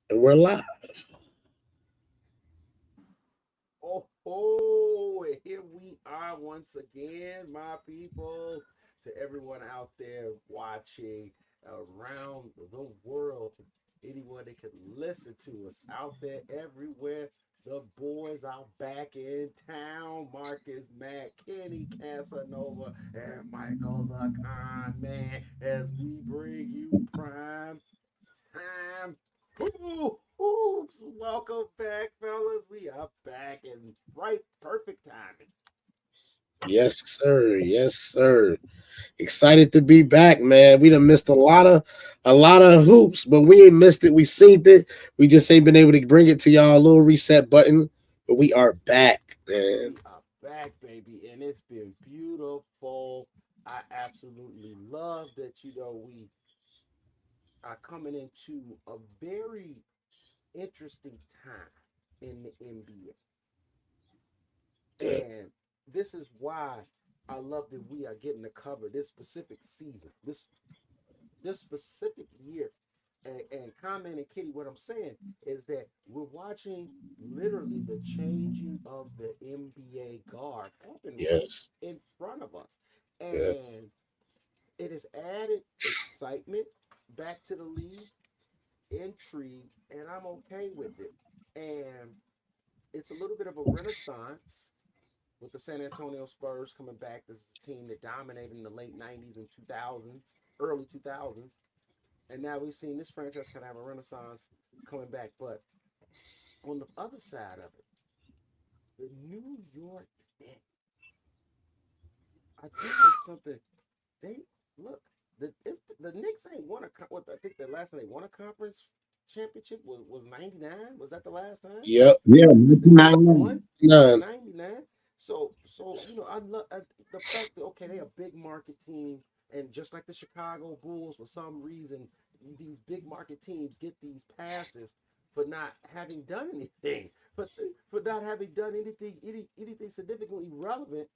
And we're live. And here we are once again, my people. To everyone out there watching around the world, anyone that can listen to us out there everywhere. The boys are back in town. Marcus, Matt, Kenny, Casanova, and Michael the Con Man as we bring you prime time. Oops, welcome back, fellas. We are back in right perfect timing. Yes, sir. Yes, sir. Excited to be back, man. We done missed a lot of hoops, but we ain't missed it. We seen it. We just ain't been able to bring it to y'all. A little reset button, but we are back, man. We are back, baby, and it's been beautiful. I absolutely love that we are coming into a very interesting time in the NBA. Yeah, And this is why I love that we are getting to cover this specific season, this specific year. And Comment and Kitty, what I'm saying is that we're watching literally the changing of the NBA guard happen right yes, in front of us. yes, And it has added excitement back to the league, intrigue, and I'm okay with it. And it's a little bit of a renaissance with the San Antonio Spurs coming back. This is a team that dominated in the late 90s and 2000s, early 2000s. And now we've seen this franchise kind of have a renaissance coming back. But on the other side of it, the New York Knicks are doing something. They look the Knicks ain't won what I think the last time they won a conference championship was 99. Was that the last time? yep. Yeah, They 1991. won in None. 99. So I love the fact that okay, they're a big market team, and just like the Chicago Bulls, for some reason, these big market teams get these passes for not having done anything, for not having done anything significantly relevant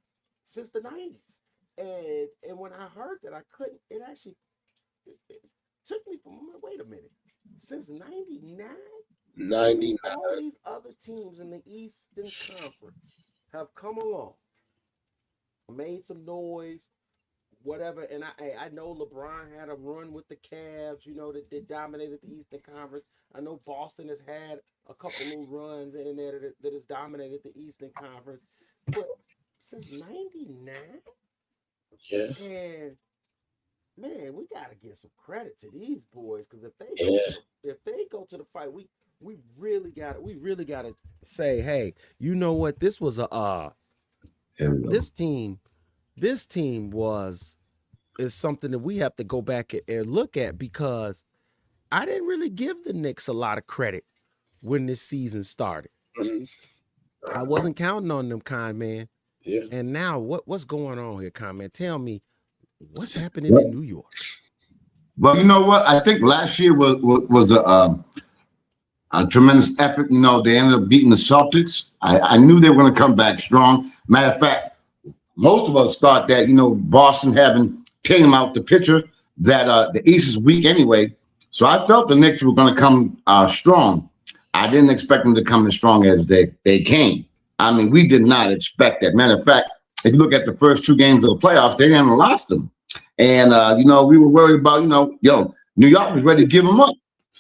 since the 90s. And when I heard that, I couldn't. It actually it took me from wait a minute. Since '99, and 99. all these other teams in the Eastern Conference have come along, made some noise, whatever. And I know LeBron had a run with the Cavs, that dominated the Eastern Conference. I know Boston has had a couple of runs in there that has dominated the Eastern Conference. But since '99, Yeah, and man, we gotta give some credit to these boys because yeah, if they go to the fight, we really gotta say, hey, you know what? This was a There we go. this team this team was is something that we have to go back and look at because I didn't really give the Knicks a lot of credit when this season started. mhm, I wasn't counting on them, kind man. yeah. And now what's going on here, kind man? Tell me what's happening in Well, New York. well, you know what? I think last year was a tremendous effort. You know, they ended up beating the Celtics. I knew they were going to come back strong. Matter of fact, most of us thought that Boston having taken out the picture that the East is weak anyway. So I felt the Knicks were going to come strong. I didn't expect them to come as strong as they came. I mean, we did not expect that. Matter of fact, if you look at the first two games of the playoffs, they didn't lost them, and we were worried about New York was ready to give them up.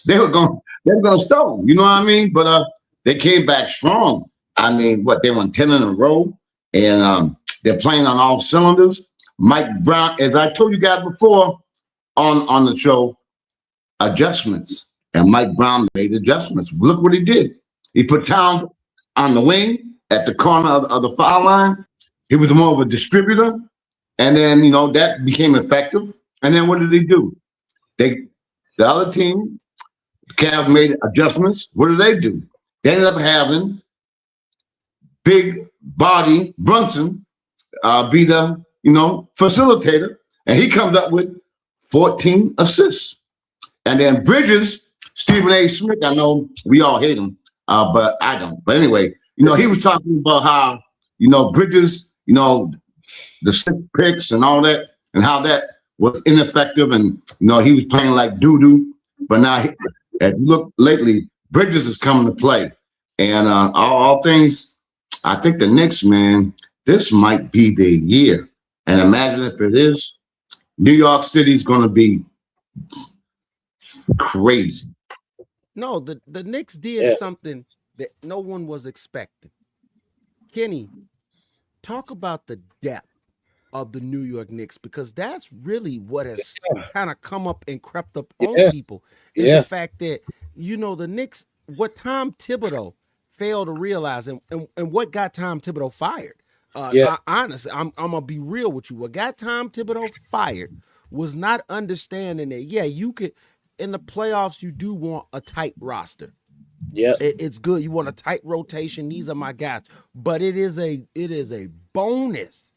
They were going to sell them. You know what I mean? But they came back strong. I mean, what they won 10 in a row, and they're playing on all cylinders. Mike Brown, as I told you guys before on the show, adjustments. And Mike Brown made adjustments. Look what he did. He put Town on the wing at the corner of the foul line. He was more of a distributor. And then, that became effective. And then what did they do? They The other team, the Cavs, made adjustments. What did they do? They ended up having big body Brunson be the facilitator, and he comes up with 14 assists. And then Bridges, Stephen A. Smith, I know we all hate him, but I don't. But anyway, he was talking about how Bridges, the six picks and all that, and how that was ineffective, and he was playing like doo doo. But now, if you look lately, Bridges is coming to play, and all things. I think the Knicks, man, this might be their year. And imagine if it is, New York City's going to be crazy. No, the Knicks did Yeah, something that no one was expecting. Kenny, talk about the depth of the New York Knicks, because that's really what has kind of come up and crept up on yeah, people, is the yeah, fact that, the Knicks, what Tom Thibodeau failed to realize, and what got Tom Thibodeau fired. yeah, Honestly, I'm gonna be real with you. What got Tom Thibodeau fired was not understanding that, yeah, you could, in the playoffs, you do want a tight roster. yeah, It's good. You want a tight rotation. These are my guys, but it is a bonus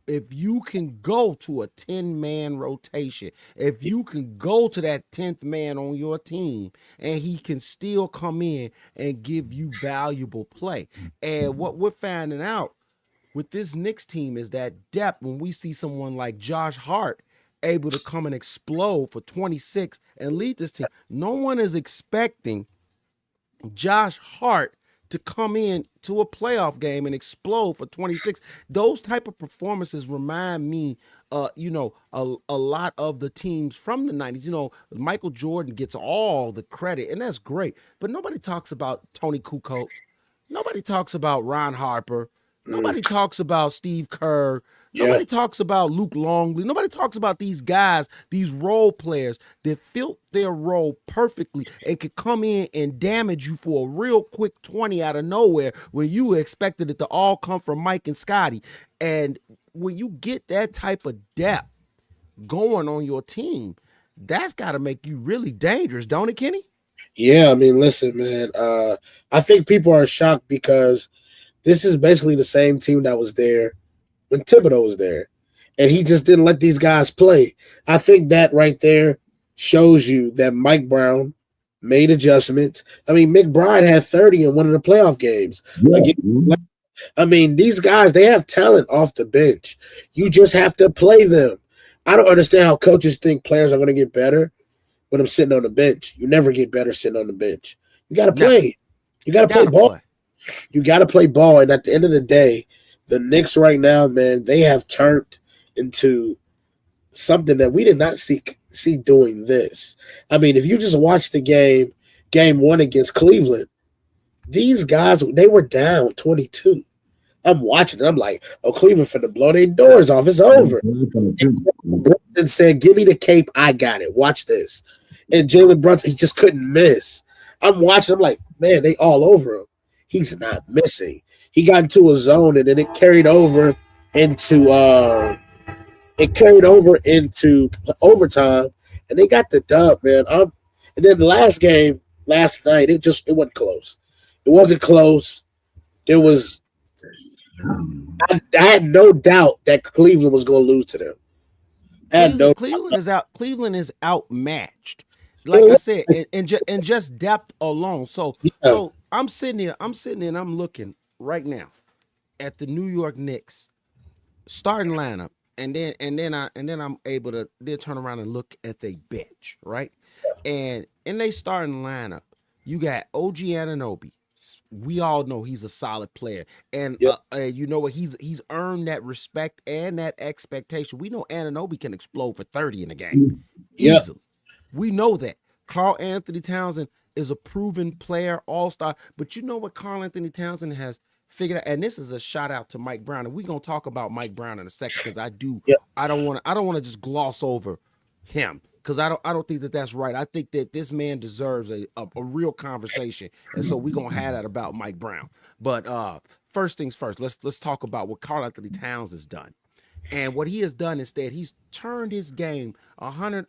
if you can go to a 10-man rotation, if you can go to that 10th man on your team, and he can still come in and give you valuable play. And what we're finding out with this Knicks team is that depth, when we see someone like Josh Hart able to come and explode for 26 and lead this team, no one is expecting Josh Hart to come in to a playoff game and explode for 26. Those type of performances remind me, a lot of the teams from the 90s. Michael Jordan gets all the credit, and that's great. But nobody talks about Tony Kukoc. Nobody talks about Ron Harper. mm, Nobody talks about Steve Kerr. yeah, Nobody talks about Luke Longley. Nobody talks about these guys, these role players that filled their role perfectly and could come in and damage you for a real quick 20 out of nowhere when you expected it to all come from Mike and Scotty. And when you get that type of depth going on your team, that's got to make you really dangerous, don't it, Kenny? yeah. I mean, listen, man. I think people are shocked because this is basically the same team that was there when Thibodeau was there, and he just didn't let these guys play. I think that right there shows you that Mike Brown made adjustments. I mean, McBride had 30 in one of the playoff games. Yeah. Again, I mean, these guys, they have talent off the bench. You just have to play them. I don't understand how coaches think players are going to get better when I'm sitting on the bench. You never get better sitting on the bench. You got to Never. play. You got to play Gotta ball. play. You got to play ball. And at the end of the day, the Knicks right now, man, they have turned into something that we did not see doing this. I mean, if you just watch the game one against Cleveland, these guys, they were down 22. I'm watching it. I'm like, oh, Cleveland finna blow their doors off. It's over. Brunson said, give me the cape. I got it. Watch this. And Jalen Brunson, he just couldn't miss. I'm watching. I'm like, man, they all over him. He's not missing. He got into a zone, and then into it carried over into overtime, and they got the dub, man. And then the last game last night, it wasn't close. It wasn't close. There was I had no doubt that Cleveland was going to lose to them. I had no. Cleveland is outmatched. Like I Yeah, said, and just depth alone. So yeah, so I'm sitting here and I'm looking right now at the New York Knicks starting lineup, and then I'm able to then turn around and look at their bench, right? And in they starting lineup, you got OG Ananobi. We all know he's a solid player, and yeah, you know what? He's earned that respect and that expectation. We know Ananobi can explode for 30 in a game yeah, easily. We know that. Carl Anthony Townsend is a proven player, all star. But you know what Carl Anthony Townsend has figured out, and this is a shout out to Mike Brown. And we're gonna talk about Mike Brown in a second, because yeah, I don't want to just gloss over him, because I don't think that that's right. I think that this man deserves a real conversation, and so we're gonna have that about Mike Brown. But first things first, let's talk about what Carl Anthony Towns has done. And what he has done instead, he's turned his game 100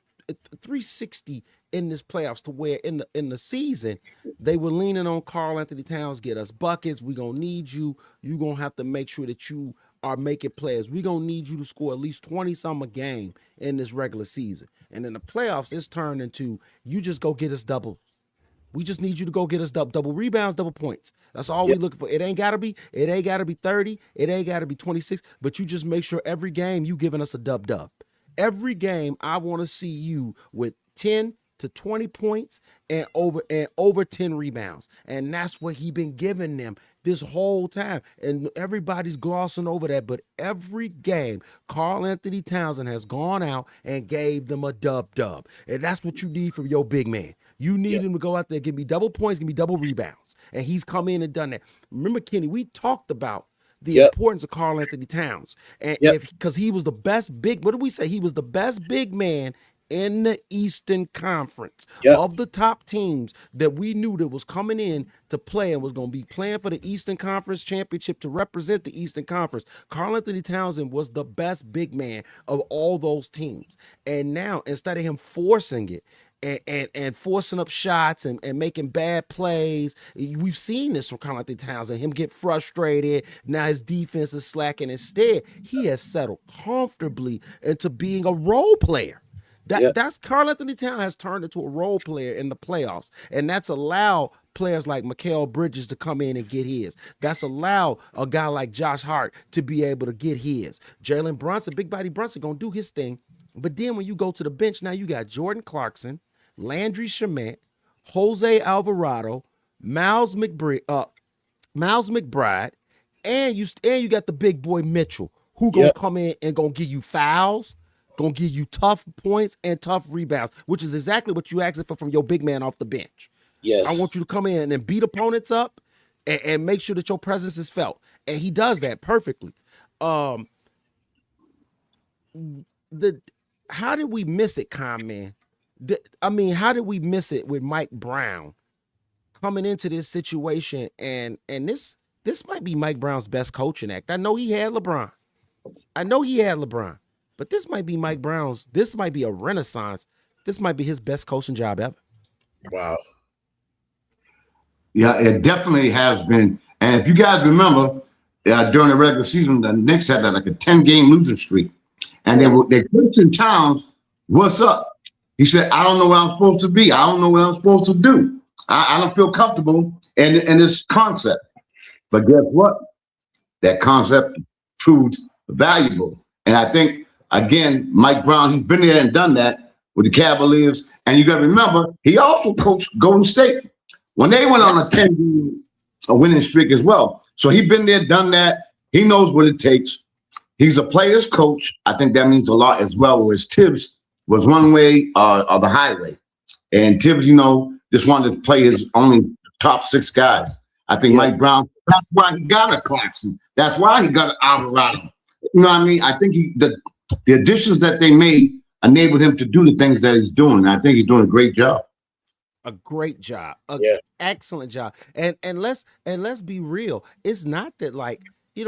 360 in this playoffs, to where in the season they were leaning on Carl Anthony Towns, get us buckets. We gonna need you. You gonna have to make sure that you are making players. We gonna need you to score at least 20 some a game in this regular season. And in the playoffs, it's turned into, you just go get us double. We just need you to go get us double rebounds, double points. That's all yeah, we looking for. It ain't gotta be 30. It ain't gotta be 26. But you just make sure every game you giving us a dub. Every game I want to see you with 10, to 20 points and over 10 rebounds. And that's what he been giving them this whole time. And everybody's glossing over that. But every game, Karl Anthony Townsend has gone out and gave them a dub. And that's what you need from your big man. You need Yep. him to go out there, give me double points, give me double rebounds. And he's come in and done that. Remember, Kenny, we talked about the Yep. importance of Karl Anthony Towns. And Yep. if because he was the best big, what did we say? He was the best big man in the Eastern Conference Yep. of the top teams that we knew that was coming in to play and was going to be playing for the Eastern Conference championship to represent the Eastern Conference. Karl Anthony Townsend was the best big man of all those teams. And now, instead of him forcing it, and forcing up shots and making bad plays. We've seen this from Karl Anthony Townsend, him get frustrated. Now his defense is slacking. Instead, he has settled comfortably into being a role player. Yep. That's Karl Anthony Towns has turned into a role player in the playoffs, and that's allowed players like Mikal Bridges to come in and get his. That's allowed a guy like Josh Hart to be able to get his. Jalen Brunson, Big Body Brunson, gonna do his thing. But then when you go to the bench, now you got Jordan Clarkson, Landry Shamet, Jose Alvarado, Miles McBride, and you got the big boy Mitchell, who gonna Yep. come in and gonna give you fouls, gonna give you tough points and tough rebounds, which is exactly what you asked for from your big man off the bench. I Yes. want you to come in and beat opponents up and make sure that your presence is felt, and he does that perfectly. Um, the How did we miss it, Con Man? How did we miss it with Mike Brown coming into this situation? And this might be Mike Brown's best coaching act. I know he had LeBron. But this might be Mike Brown's. This might be a renaissance. This might be his best coaching job ever. Wow. Yeah, it definitely has been. And if you guys remember, during the regular season, the Knicks had like a 10-game losing streak, and they questioned Towns, "What's up?" He said, "I don't know where I'm supposed to be. I don't know what I'm supposed to do. I don't feel comfortable in this concept." But guess what? That concept proved valuable. And I think, again, Mike Brown, he's been there and done that with the Cavaliers. And you got to remember, he also coached Golden State when they went on a Yes. 10-game winning streak as well. So he's been there, done that. He knows what it takes. He's a player's coach. I think that means a lot as well, whereas Tibbs was one way or the highway. And Tibbs, just wanted to play his only top six guys. I think Yeah. Mike Brown, that's why he got a Clarkson. That's why he got an Alvarado. You know what I mean? I think the additions that they made enabled him to do the things that he's doing. I think he's doing a great job. A great job, Yeah. excellent job. And let's be real. It's not that, like,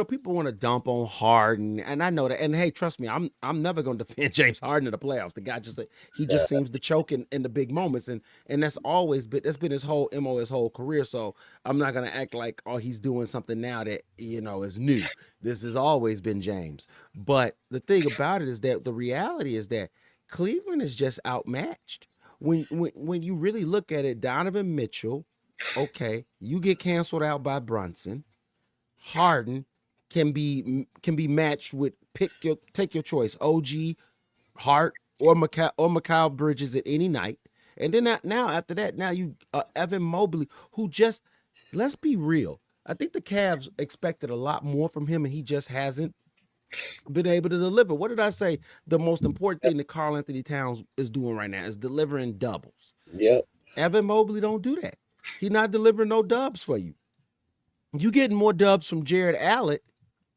people want to dump on Harden, and I know that. And hey, trust me, I'm never going to defend James Harden in the playoffs. The guy he just seems to choke in the big moments, and that's been his whole mo, his whole career. So I'm not going to act like he's doing something now that is new. This has always been James. But the thing about it is that the reality is that Cleveland is just outmatched. When you really look at it, Donovan Mitchell, okay, you get canceled out by Brunson. Harden can be matched with take your choice, OG, Hart, or Mikal Bridges at any night. And then now after that, now you Evan Mobley, who just, let's be real. I think the Cavs expected a lot more from him, and he just hasn't been able to deliver. What did I say? The most important thing that Karl Anthony Towns is doing right now is delivering doubles. Yep. Evan Mobley don't do that. He's not delivering no dubs for you. You getting more dubs from Jared Allen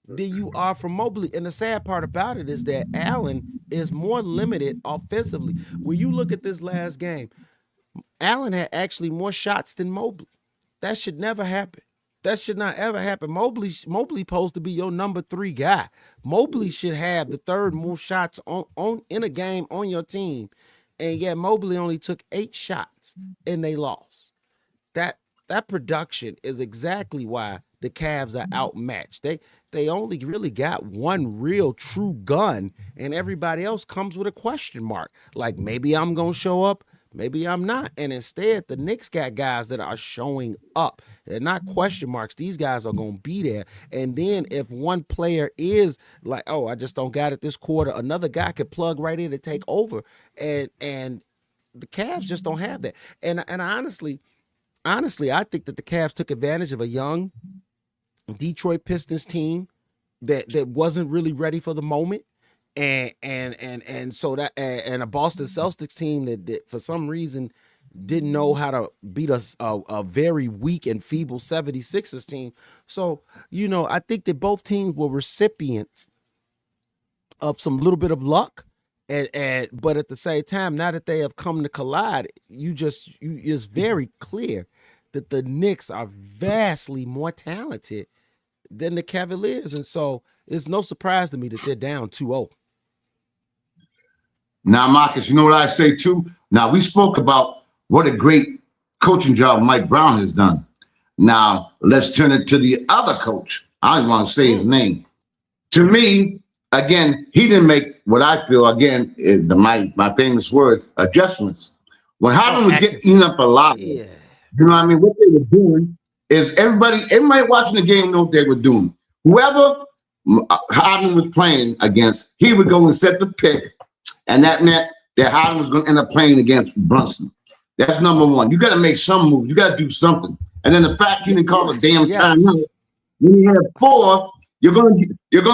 than you are from Mobley. And the sad part about it is that Allen is more limited offensively. When you look at this last game, Allen had actually more shots than Mobley. That should never happen. That should not ever happen. Mobley supposed to be your number 3 guy. Mobley should have the third most shots on in a game on your team. And yet Mobley only took 8 shots and they lost. That production is exactly why the Cavs are outmatched. They only really got one real true gun, and everybody else comes with a question mark. Like, maybe I'm gonna show up, maybe I'm not. And instead, the Knicks got guys that are showing up. They're not question marks. These guys are gonna be there. And then if one player is like, oh, I just don't got it this quarter, another guy could plug right in and take over. And the Cavs just don't have that. And honestly, I think that the Cavs took advantage of a young Detroit Pistons team that wasn't really ready for the moment, and so that and a Boston Celtics team that for some reason didn't know how to beat a very weak and feeble 76ers team. So, I think that both teams were recipients of some little bit of luck. And but at the same time, now that they have come to collide, it's very clear that the Knicks are vastly more talented than the Cavaliers. And so it's no surprise to me that they're down 2-0. Now, Marcus, you know what I say too? Now, we spoke about what a great coaching job Mike Brown has done. Now, let's turn it to the other coach. I don't want to say his name. To me, again, he didn't make what I feel, again, my famous words, adjustments. When Harden was getting up a lot, Yeah. you know what I mean? What they were doing is everybody watching the game knew what they were doing. Whoever Harden was playing against, he would go and set the pick, and that meant that Harden was going to end up playing against Brunson. That's number one. You got to make some moves. You got to do something. And then the fact he didn't call a damn timeout. When you have four, you're gonna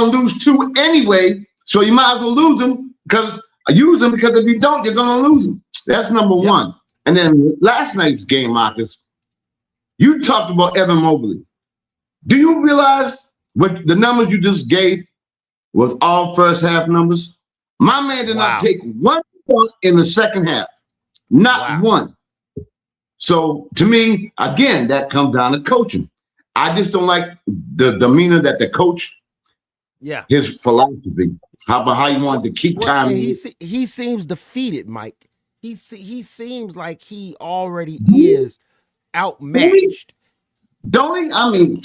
lose two anyway. So you might as well lose them because if you don't, you're gonna lose them. That's number one. And then last night's game, Marcus, you talked about Evan Mobley. Do you realize what the numbers you just gave was all first half numbers? My man did not take one point in the second half. Not one. So to me, again, that comes down to coaching. I just don't like the demeanor that the coach, his philosophy, how he wanted to keep time. He seems defeated, Mike. He seems like he already is outmatched. Don't he? I mean,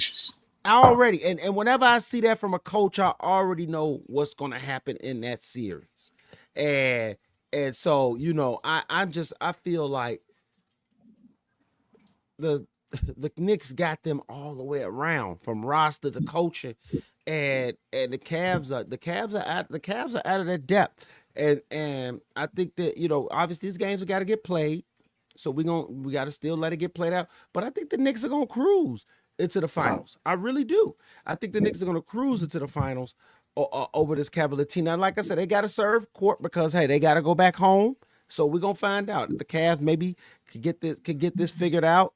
already. And whenever I see that from a coach, I already know what's going to happen in that series. And so, I feel like the Knicks got them all the way around from roster to coaching, and the Cavs are out of their depth, and I think that obviously these games have got to get played, so we got to still let it get played out. But I think the Knicks are gonna cruise into the finals. I really do. I think the Knicks are gonna cruise into the finals over this Cavalier team. Now, like I said, they got to serve court because hey, they got to go back home. So we're gonna find out. The Cavs maybe could get this figured out.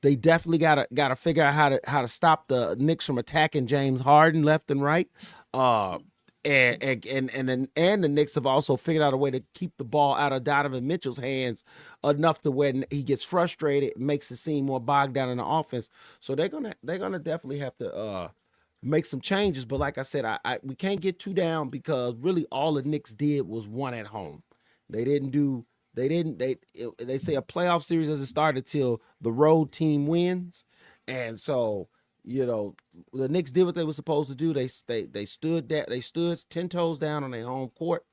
They definitely gotta figure out how to stop the Knicks from attacking James Harden left and right. And the Knicks have also figured out a way to keep the ball out of Donovan Mitchell's hands enough to when he gets frustrated, it makes it seem more bogged down in the offense. So they're gonna definitely have to make some changes. But like I said, we can't get too down because really all the Knicks did was one at home. They say a playoff series doesn't start until the road team wins. And so, the Knicks did what they were supposed to do. They stood 10 toes down on their home court.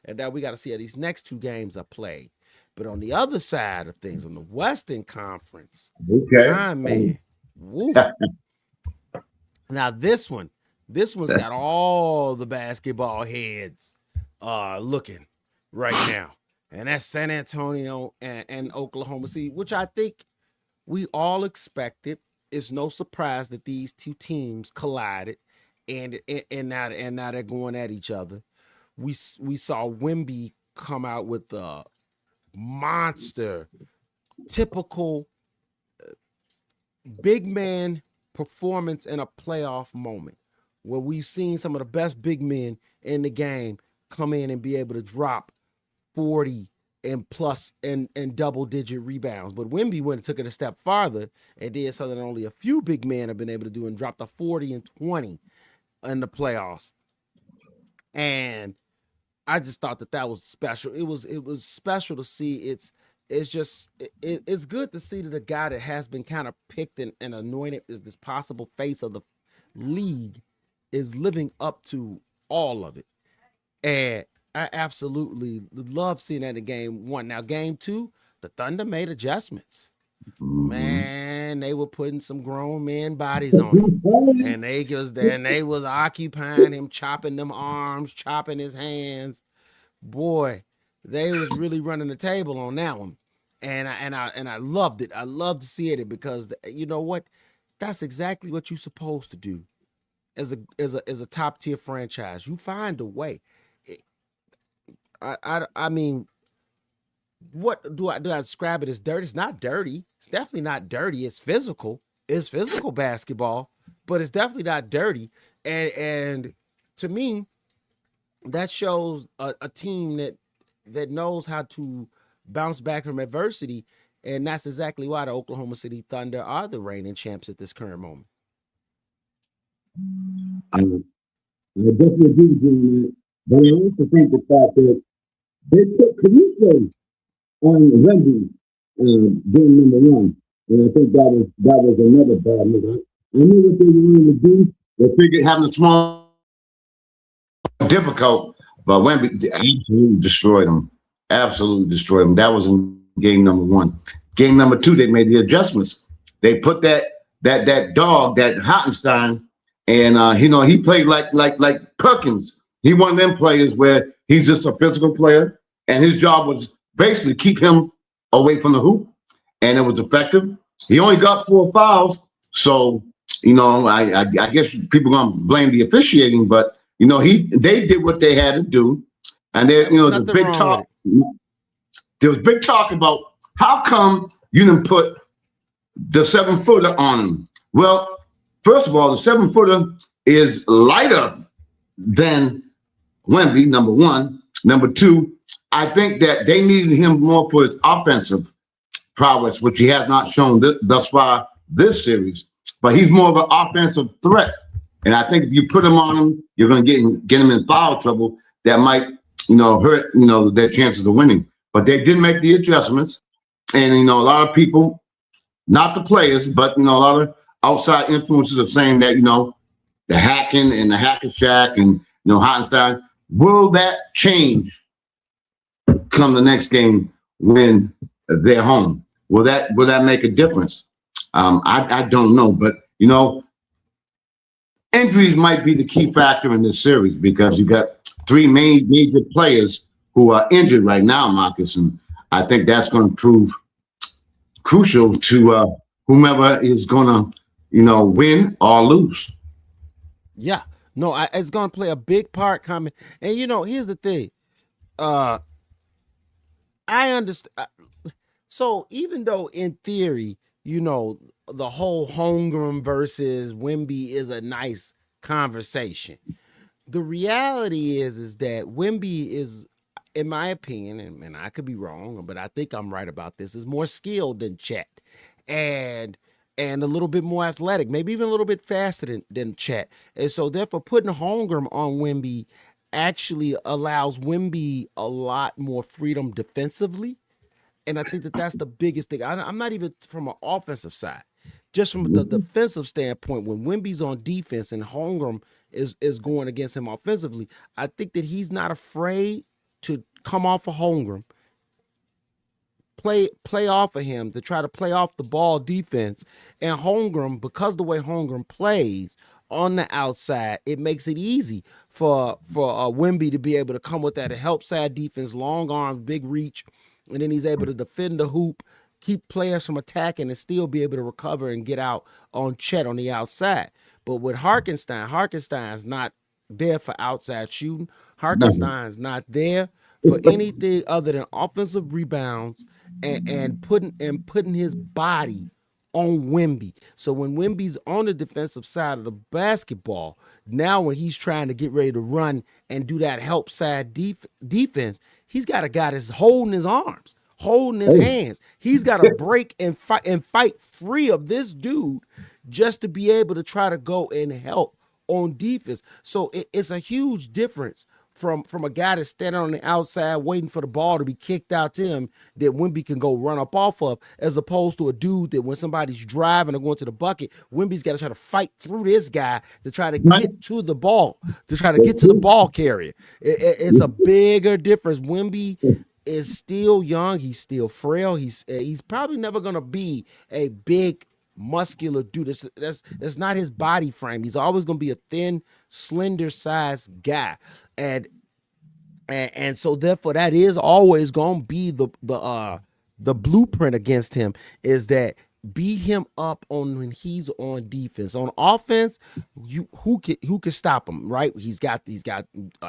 And now we got to see how these next two games are played. But on the other side of things, on the Western Conference, man, now this one's got all the basketball heads looking right now, and that's San Antonio and Oklahoma City, which I think we all expected. It's no surprise that these two teams collided, and now they're going at each other. We saw Wemby come out with a monster, typical big man performance in a playoff moment, where we've seen some of the best big men in the game come in and be able to drop 40 and plus and double digit rebounds. But Wemby went and took it a step farther and did something that only a few big men have been able to do and dropped a 40 and 20 in the playoffs. And I just thought that was special. It was special to see. It's good to see that a guy that has been kind of picked and anointed as this possible face of the league is living up to all of it. And I absolutely love seeing that in game one. Now, game two, the Thunder made adjustments. Man, they were putting some grown men bodies on him. And they was occupying him, chopping them arms, chopping his hands. Boy, They was really running the table on that one, and I loved it. I loved to see it because you know what, that's exactly what you're supposed to do as a top tier franchise. You find a way. It- I mean, what do I describe it as dirty? It's not dirty. It's definitely not dirty. It's physical. It's physical basketball, but it's definitely not dirty. And to me, that shows a team that knows how to bounce back from adversity, and that's exactly why the Oklahoma City Thunder are the reigning champs at this current moment. I definitely agree with you on that. But I also think the fact that they put Caruso on Wemby game number one. And I think that was another bad move. I knew what they wanted to do. They figured having a small difficult, but Wemby absolutely destroyed them. Absolutely destroyed them. That was in game number one. Game number two, they made the adjustments. They put that dog, that Hottenstein, and he played like Perkins. He one of them players where he's just a physical player, and his job was basically keep him away from the hoop, and it was effective. He only got 4 fouls, so I guess people gonna blame the officiating, but they did what they had to do, and There was nothing wrong with it. there was big talk about how come you didn't put the 7 footer on him. Well, first of all, the 7 footer is lighter than Wemby, number one. Number two, I think that they needed him more for his offensive prowess, which he has not shown thus far this series. But he's more of an offensive threat. And I think if you put him on him, you're going to get him in foul trouble. That might, hurt, their chances of winning. But they did make the adjustments. And, a lot of people, not the players, but, a lot of outside influences are saying that, the hacking and the hacker shack and, Hottenstein, will that change come the next game when they're home? Will that make a difference? I don't know, but injuries might be the key factor in this series because you got three major players who are injured right now, Marcus, and I think that's going to prove crucial to whomever is going to, win or lose. Yeah, no, it's gonna play a big part coming. And here's the thing. Uh, I understand. So even though in theory, the whole Holmgren versus Wimby is a nice conversation, the reality is that Wimby is, in my opinion, and I could be wrong, but I think I'm right about this, is more skilled than Chet, and and a little bit more athletic, maybe even a little bit faster than Chet. And so therefore putting Holmgren on Wimby actually allows Wimby a lot more freedom defensively, and I think that that's the biggest thing. I'm not even from an offensive side, just from the defensive standpoint. When Wimby's on defense and Holmgren is going against him offensively, I think that he's not afraid to come off of Holmgren, play off of him to try to play off the ball defense. And Holmgren, because the way Holmgren plays on the outside, it makes it easy for Wimby to be able to come with that help side defense, long arms, big reach, and then he's able to defend the hoop, keep players from attacking, and still be able to recover and get out on Chet on the outside. But with Harkenstein's not there for outside shooting. Harkenstein's not there for anything other than offensive rebounds and putting his body on Wimby. So when Wimby's on the defensive side of the basketball, now when he's trying to get ready to run and do that help side defense, he's got a guy that's holding his arms, holding his hands. He's got to break and fight free of this dude just to be able to try to go and help on defense. So it's a huge difference from a guy that's standing on the outside waiting for the ball to be kicked out to him that Wemby can go run up off of, as opposed to a dude that when somebody's driving or going to the bucket, Wemby's got to try to fight through this guy to try to get to the ball, to try to get to the ball carrier. It's a bigger difference. Wemby is still young. He's still frail. He's probably never gonna be a big muscular dude. That's not his body frame. He's always gonna be a thin, slender sized guy. And And so therefore that is always gonna be the blueprint against him, is that beat him up on when he's on defense. On offense, you who can stop him, right? He's got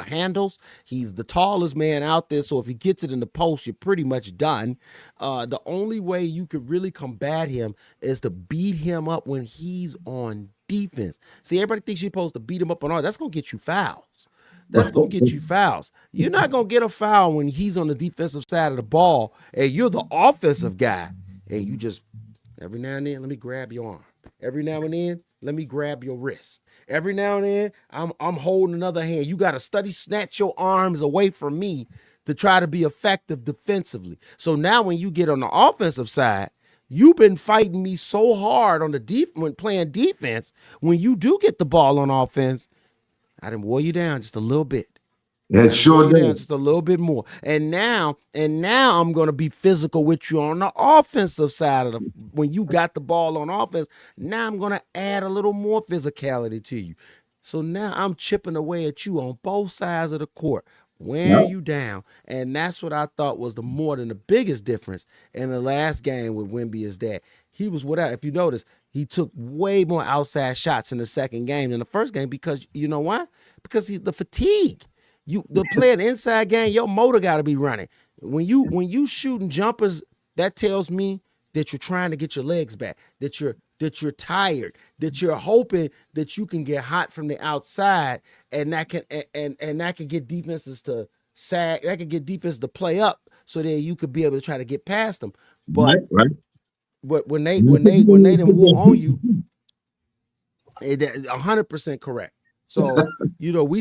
handles. He's the tallest man out there, so if he gets it in the post, you're pretty much done. The only way you could really combat him is to beat him up when he's on defense. See, everybody thinks you're supposed to beat him up on all. That's gonna get you fouls. That's gonna get you fouls. You're not gonna get a foul when he's on the defensive side of the ball and you're the offensive guy, and you just every now and then let me grab your arm. Every now and then let me grab your wrist. Every now and then I'm holding another hand. You got to study snatch your arms away from me to try to be effective defensively. So now when you get on the offensive side, you've been fighting me so hard on the when playing defense. When you do get the ball on offense, I done wore you down just a little bit. It I done wore sure you down did. just a little bit more. And now I'm gonna be physical with you on the offensive side of the when you got the ball on offense. Now I'm gonna add a little more physicality to you. So now I'm chipping away at you on both sides of the court, wearing Yeah. you down. And that's what I thought was the more than the biggest difference in the last game with Wemby, is that he was without, if you notice, he took way more outside shots in the second game than the first game, because you know why? Because the fatigue. You the playing inside game, your motor got to be running. When you shooting jumpers, that tells me that you're trying to get your legs back, that you're tired, that you're hoping that you can get hot from the outside, and that can get defenses to sag, that can get defense to play up, so that you could be able to try to get past them. Right, But right. when they And I when think they you're when they gonna didn't take wore that on pieces you, too. 100% correct. So we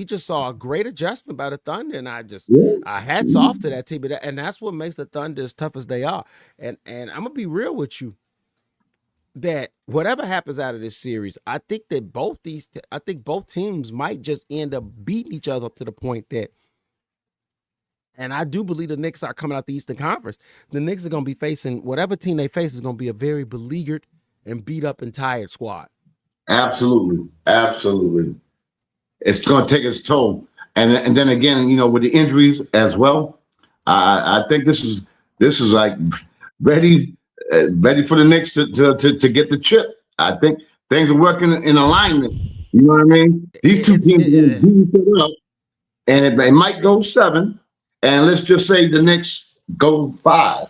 just saw a great adjustment by the Thunder, and Yeah. I hats off to that team, and that's what makes the Thunder as tough as they are. And I'm gonna be real with you, that whatever happens out of this series, I think both teams might just end up beating each other up to the point that, and I do believe the Knicks are coming out the Eastern Conference. The Knicks are gonna be facing whatever team they face is gonna be a very beleaguered and beat up and tired squad. Absolutely. Absolutely. It's going to take its toll. And then again, with the injuries as well, I think this is like ready ready for the Knicks to get the chip. I think things are working in alignment. You know what I mean? These two It's teams are going to it, beat each other up, and it might go seven. And let's just say the Knicks go five.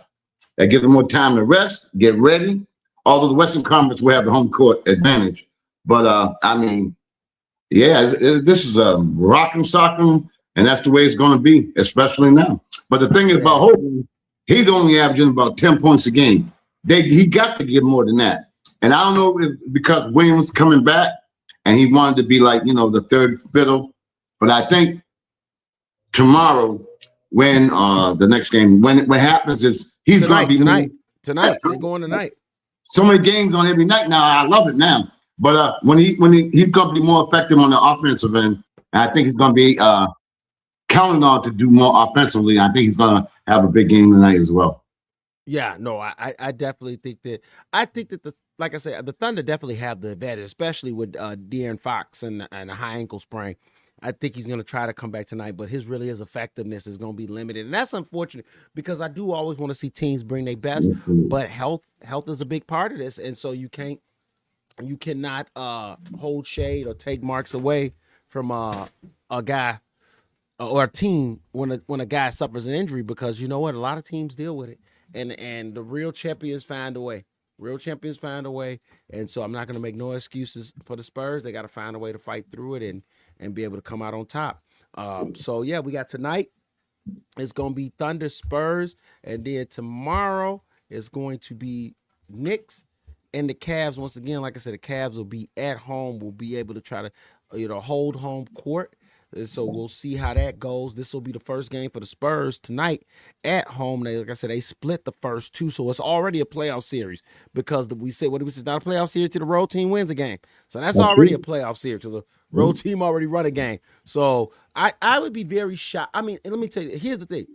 That gives them more time to rest, get ready. Although the Western Conference will have the home court advantage, but I mean, yeah, this is a rock'em sock'em, and that's the way it's going to be, especially now. But the thing is about yeah. Hogan, he's only averaging about 10 points a game. He got to give more than that. And I don't know if because Williams coming back and he wanted to be like, the third fiddle. But I think tomorrow, when the next game, when what happens is he's going to Tonight, be more. tonight, Yes, tonight. They're going tonight. so many games on every night now. I love it now. But he's going to be more effective on the offensive end, and I think he's going to be counting on to do more offensively. I think he's going to have a big game tonight as well. Yeah, no, I definitely think that, the like I said, the Thunder definitely have the advantage, especially with De'Aaron Fox and a high ankle sprain. I think he's going to try to come back tonight, but his effectiveness is going to be limited, and that's unfortunate, because I do always want to see teams bring their best, but health is a big part of this, and so you cannot hold shade or take marks away from a guy or a team when a guy suffers an injury, because you know what, a lot of teams deal with it, and the real champions find a way. Real champions find a way, and so I'm not going to make no excuses for the Spurs. They got to find a way to fight through it and be able to come out on top. So yeah, we got tonight. It's going to be Thunder Spurs, and then tomorrow it's going to be Knicks and the Cavs. Once again, like I said, the Cavs will be at home. We'll be able to try to hold home court. And so we'll see how that goes. This will be the first game for the Spurs tonight at home. Like I said, they split the first two, so it's already a playoff series, because we said what it was, not a playoff series till the road team wins a game. So that's That's already a true. playoff series, because the road team already run a game. So I would be very shocked. I mean, let me tell you. Here's the thing.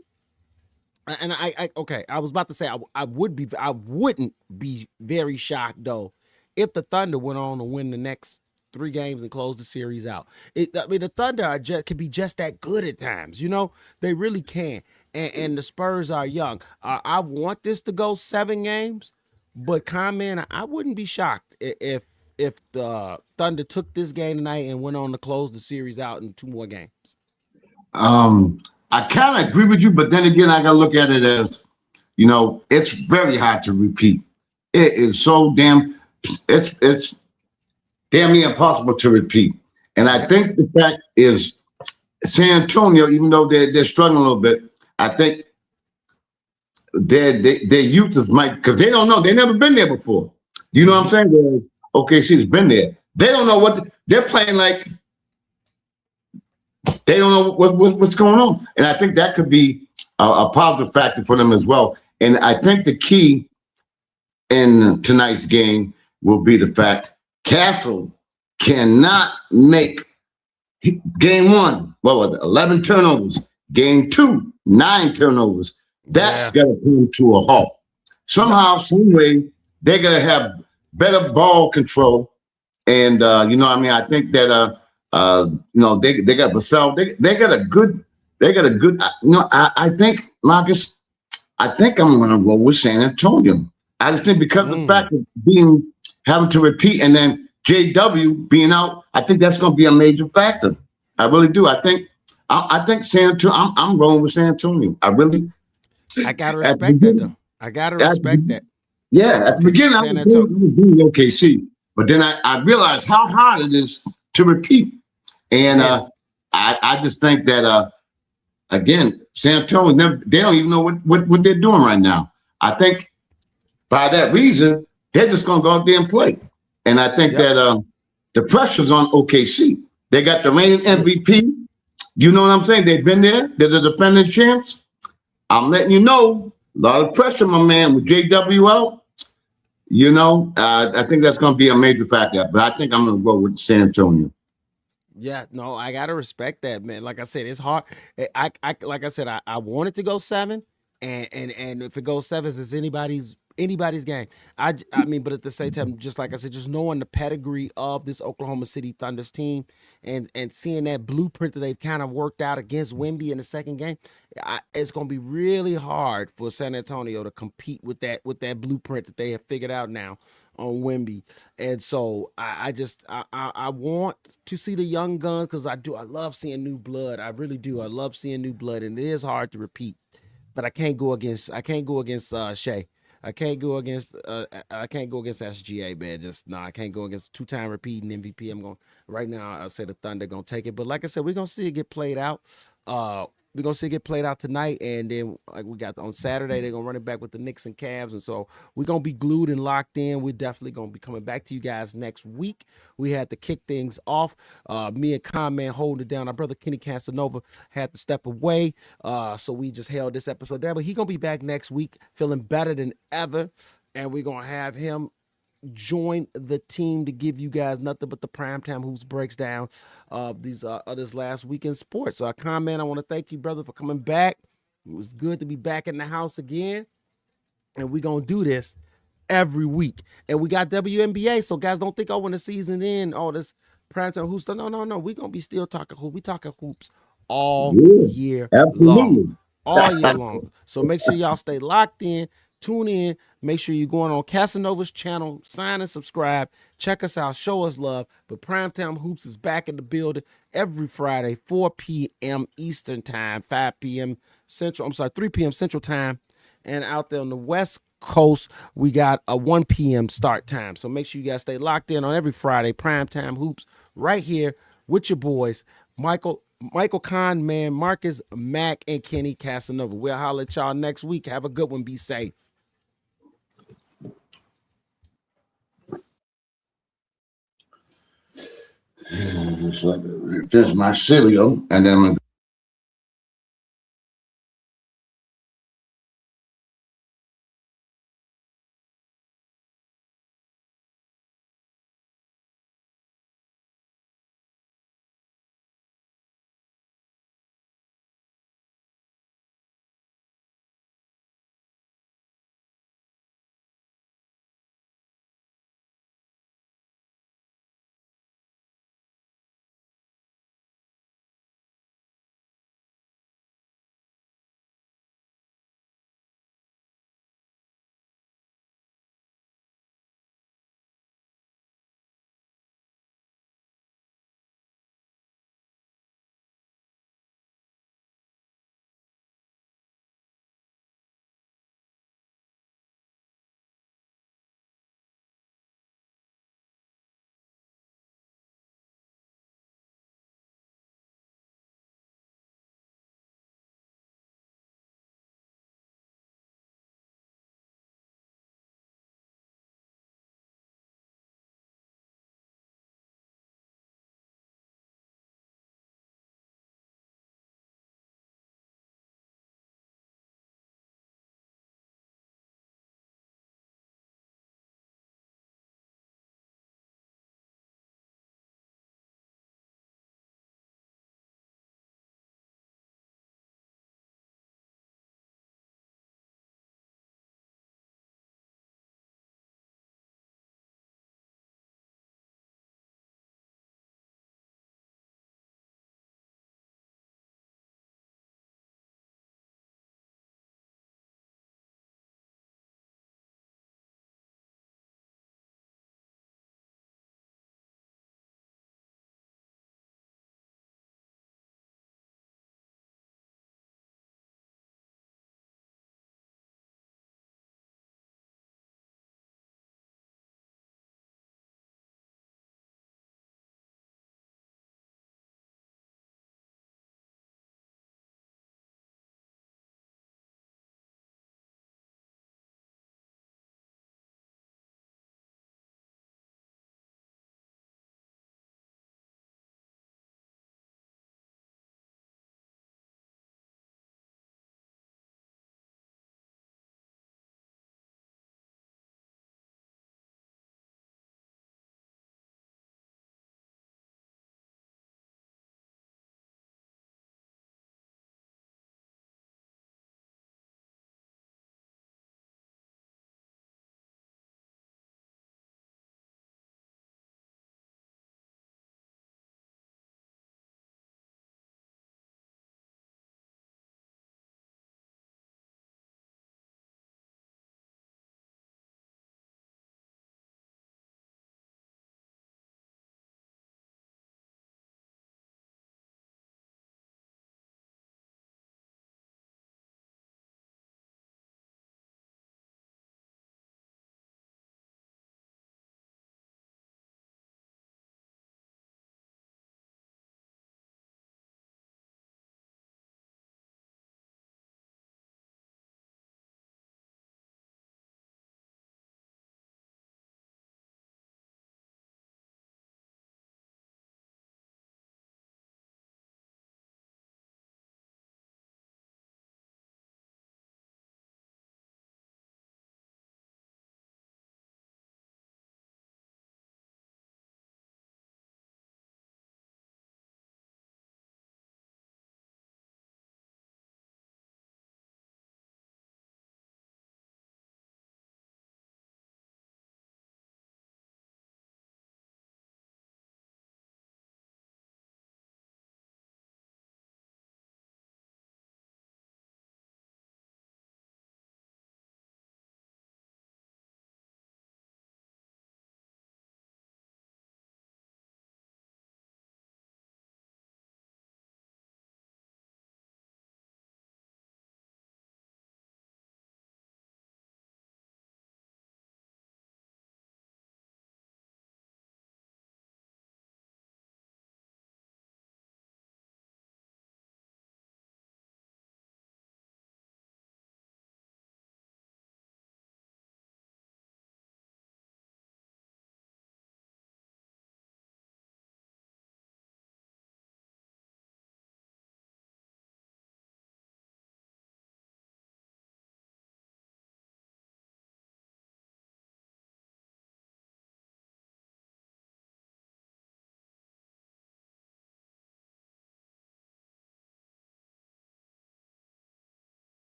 And okay, I was about to say I wouldn't be very shocked though if the Thunder went on to win the next 3 games and close the series out. I mean, the Thunder can be just that good at times. They really can. And the Spurs are young. I want this to go 7 games, but comment, I wouldn't be shocked if the Thunder took this game tonight and went on to close the series out in 2 more games. I kind of agree with you, but then again, I gotta look at it as, it's very hard to repeat. It is so it's damn near impossible to repeat. And I Yep. think the fact is San Antonio, even though they're struggling a little bit, I think their youth is might because they don't know. They've never been there before. You know what I'm Hmm. saying? Whereas OKC's been there. They don't know they're playing like they don't know what's going on. And I think that could be a positive factor for them as well. And I think the key in tonight's game will be the fact Castle cannot make game one, what was it, 11 turnovers. Game two, 9 turnovers. That's Yeah. going to come to a halt. Yep. Somehow, some way, they're going to have better ball control. And, I think that, they got Vassell. They got a good, I think, Marcus, I think I'm going to go with San Antonio. I just think because of the Mm. fact of having to repeat and then JW being out, I think that's going to be a major factor. I really do. I think San Antonio. I'm rolling with San Antonio. I really. I gotta At the respect that beginning, though. I gotta at respect the, that yeah, at the because beginning, San Antonio. I was doing OKC, but then I realized how hard it is to repeat, and Yes. I just think that again, San Antonio they don't even know what they're doing right now. I think by that reason, they're just going to go out there and play, and I think Yep. that the pressure's on OKC. They got the reigning It is. MVP. You know what I'm saying? They've been there. They're the defending champs. I'm letting you know, a lot of pressure, my man, with JW out. I think that's going to be a major factor. But I think I'm going to go with San Antonio. Yeah, no, I gotta respect that, man. Like I said, it's hard. Like I said, I wanted to go 7, and if it goes 7, it's anybody's game. I mean, but at the same time, just like I said, just knowing the pedigree of this Oklahoma City Thunder's team, and seeing that blueprint that they've kind of worked out against Wemby in the second game, it's gonna be really hard for San Antonio to compete with that blueprint that they have figured out now on Wemby. And so I want to see the young guns because I love seeing new blood. I really do. I love seeing new blood, and it is hard to repeat. But I can't go against Shea. I can't go against SGA, man. Just no, I can't go against 2-time repeating MVP. I'm going right now. I say the Thunder gonna take it, but like I said, we're gonna see it get played out. Uh, we're gonna see it get played out tonight, and then like we got on Saturday, they're gonna run it back with the Knicks and Cavs, and so we're gonna be glued and locked in. We're definitely gonna be coming back to you guys next week. We had to kick things off. Me and Conman holding it down. Our brother Kenny Casanova had to step away, so we just held this episode down. But he gonna be back next week, feeling better than ever, and we're gonna have him join the team to give you guys nothing but the primetime hoops breaks down of these others last week in sports. Comment, I want to thank you, brother, for coming back. It was good to be back in the house again, and we're gonna do this every week. And we got WNBA, so guys, don't think, oh, when the season in, all this primetime hoops. No, no, no. We're gonna be still talking hoops. We talking hoops all Yeah, year long. absolutely. All year long. So make sure y'all stay locked in, tune in, make sure you're going on Casanova's channel, sign and subscribe, check us out, show us love. But Primetime Hoops is back in the building every Friday, 4 p.m. Eastern time, 5 p.m. Central, 3 p.m. Central time. And out there on the West Coast, we got a 1 p.m. start time. So make sure you guys stay locked in on every Friday, Primetime Hoops, right here with your boys, Michael Kahn, man, Marcus, Mac, and Kenny Casanova. We'll holler at y'all next week. Have a good one. Be safe. It's like finish my cereal and then I'm